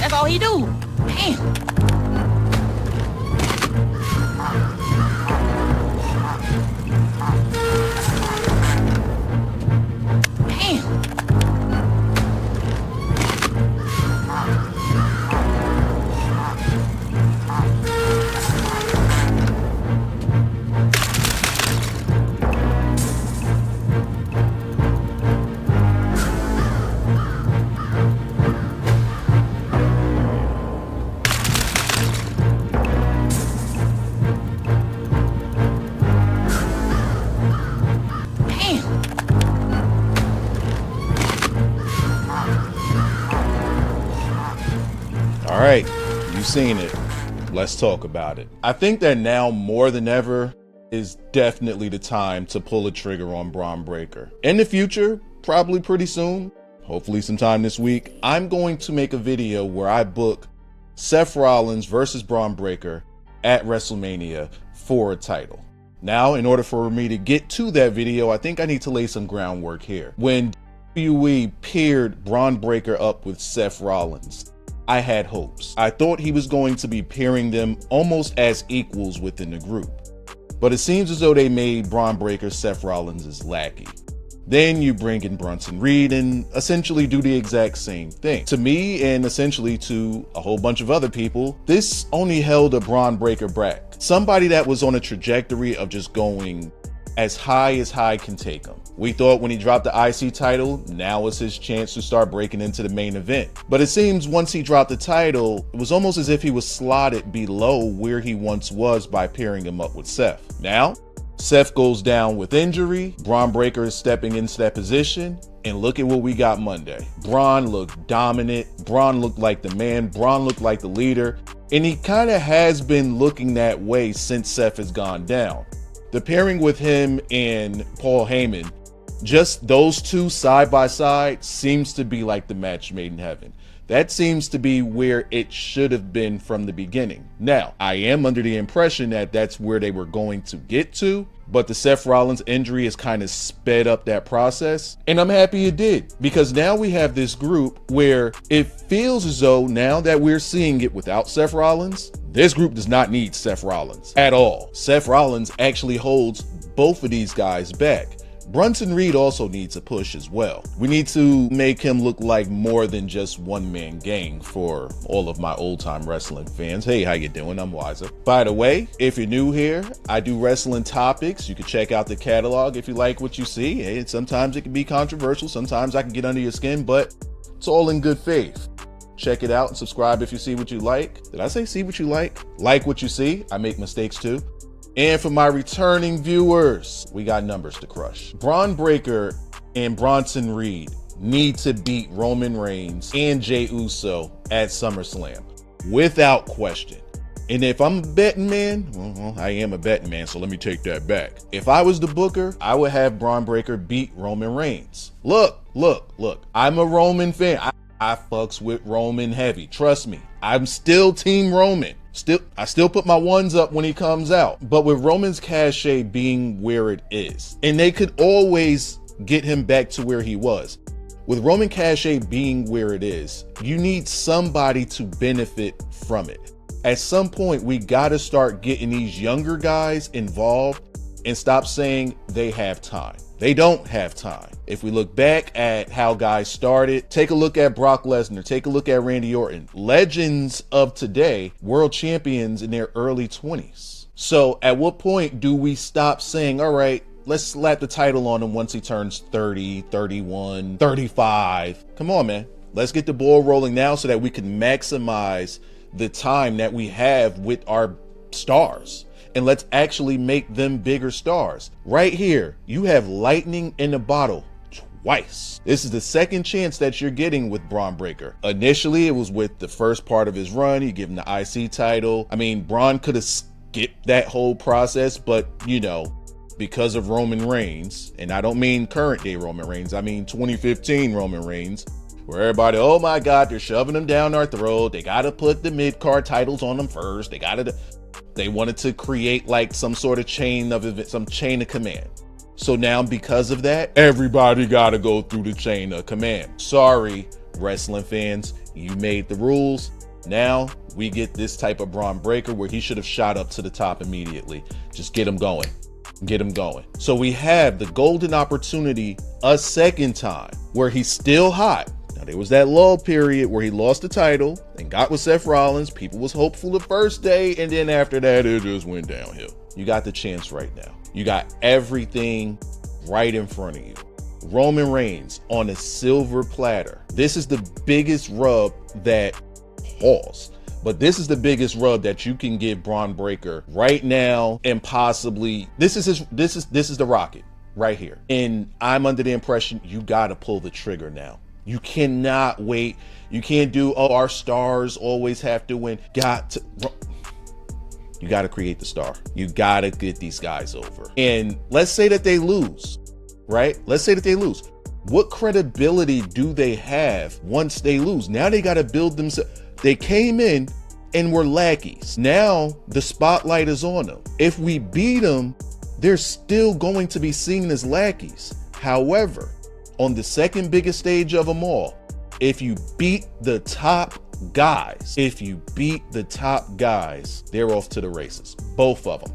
That's all he do. Damn. All right, you've seen it. Let's talk about it. I think that now more than ever is definitely the time to pull a trigger on Bron Breakker. In the future, probably pretty soon, hopefully sometime this week, I'm going to make a video where I book Seth Rollins versus Bron Breakker at WrestleMania for a title. Now, in order for me to get to that video, I think I need to lay some groundwork here. When WWE paired Bron Breakker up with Seth Rollins, I had hopes. I thought he was going to be pairing them almost as equals within the group. But it seems as though they made Bron Breakker Seth Rollins' lackey. Then you bring in Bronson Reed and essentially do the exact same thing. To me, and essentially to a whole bunch of other people, this only held a Bron Breakker back. Somebody that was on a trajectory of just going as high can take him. We thought when he dropped the IC title, now was his chance to start breaking into the main event. But it seems once he dropped the title, it was almost as if he was slotted below where he once was by pairing him up with Seth. Now, Seth goes down with injury, Bron Breakker is stepping into that position, and look at what we got Monday. Bron looked dominant, Bron looked like the man, Bron looked like the leader, and he kind of has been looking that way since Seth has gone down. The pairing with him and Paul Heyman, just those two side by side, seems to be like the match made in heaven. That seems to be where it should have been from the beginning. Now, I am under the impression that that's where they were going to get to, but the Seth Rollins injury has kind of sped up that process, and I'm happy it did, because now we have this group where it feels as though now that we're seeing it without Seth Rollins, this group does not need Seth Rollins at all. Seth Rollins actually holds both of these guys back. Bronson Reed also needs a push as well. We need to make him look like more than just one-man gang for all of my old-time wrestling fans. Hey, how you doing? I'm Wiser. By the way, if you're new here, I do wrestling topics. You can check out the catalog if you like what you see. Hey, sometimes it can be controversial. Sometimes I can get under your skin, but it's all in good faith. Check it out and subscribe if you see what you like. Did I say see what you like? Like what you see. I make mistakes too. And for my returning viewers, we got numbers to crush. Bron Breakker and Bronson Reed need to beat Roman Reigns and Jey Uso at SummerSlam, without question. And if I'm a betting man, well, I am a betting man, so let me take that back. If I was the booker, I would have Bron Breakker beat Roman Reigns. Look, I'm a Roman fan. I fucks with Roman heavy. Trust me, I'm still team Roman. I still put my ones up when he comes out. But with Roman's cachet being where it is, and they could always get him back to where he was. With Roman cachet being where it is, you need somebody to benefit from it. At some point, we gotta start getting these younger guys involved and stop saying they have time. They don't have time. If we look back at how guys started, take a look at Brock Lesnar, take a look at Randy Orton, legends of today, world champions in their early 20s. So at what point do we stop saying, all right, let's slap the title on him once he turns 30, 31, 35. Come on, man. Let's get the ball rolling now so that we can maximize the time that we have with our stars. And let's actually make them bigger stars. Right here, you have lightning in a bottle twice. This is the second chance that you're getting with Bron Breakker. Initially, it was with the first part of his run. You give him the IC title. I mean, Bron could have skipped that whole process, but you know, because of Roman Reigns, and I don't mean current day Roman Reigns, I mean 2015 Roman Reigns, where everybody, oh my God, they're shoving them down our throat. They got to put the mid-card titles on them first. They wanted to create like some sort of chain of command. So now because of that, everybody gotta go through the chain of command. Sorry, wrestling fans, you made the rules. Now we get this type of Bron Breakker where he should have shot up to the top immediately. Just get him going. Get him going. So we have the golden opportunity a second time where he's still hot. Now there was that lull period where he lost the title and got with Seth Rollins. People was hopeful the first day, and then after that it just went downhill. You got the chance right now. You got everything right in front of you. Roman Reigns on a silver platter. This is the biggest rub that but this is the biggest rub that you can give Bron Breakker right now, and possibly this is the Rocket right here. And I'm under the impression you got to pull the trigger now. You cannot wait. You can't do, oh, our stars always have to win. You got to create the star. You got to get these guys over. And let's say that they lose, right? Let's say that they lose. What credibility do they have once they lose? Now they got to build themselves. They came in and were lackeys. Now the spotlight is on them. If we beat them, they're still going to be seen as lackeys. However, on the second biggest stage of them all, if you beat the top guys, they're off to the races. Both of them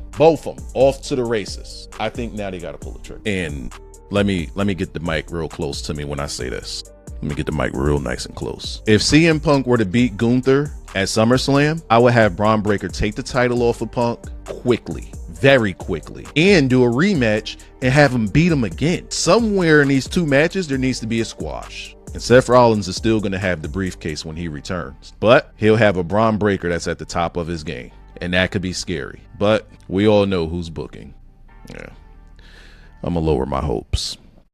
off to the races. I think now they got to pull the trigger. And let me get the mic real close to me when I say this. Let me get the mic real nice and close. If CM Punk were to beat Gunther at SummerSlam, I would have Bron Breakker take the title off of Punk quickly, very quickly, and do a rematch and have him beat him again. Somewhere in these two matches, there needs to be a squash. And Seth Rollins is still going to have the briefcase when he returns, but he'll have a Bron Breakker that's at the top of his game, and that could be scary. But we all know who's booking. Yeah, I'm gonna lower my hopes.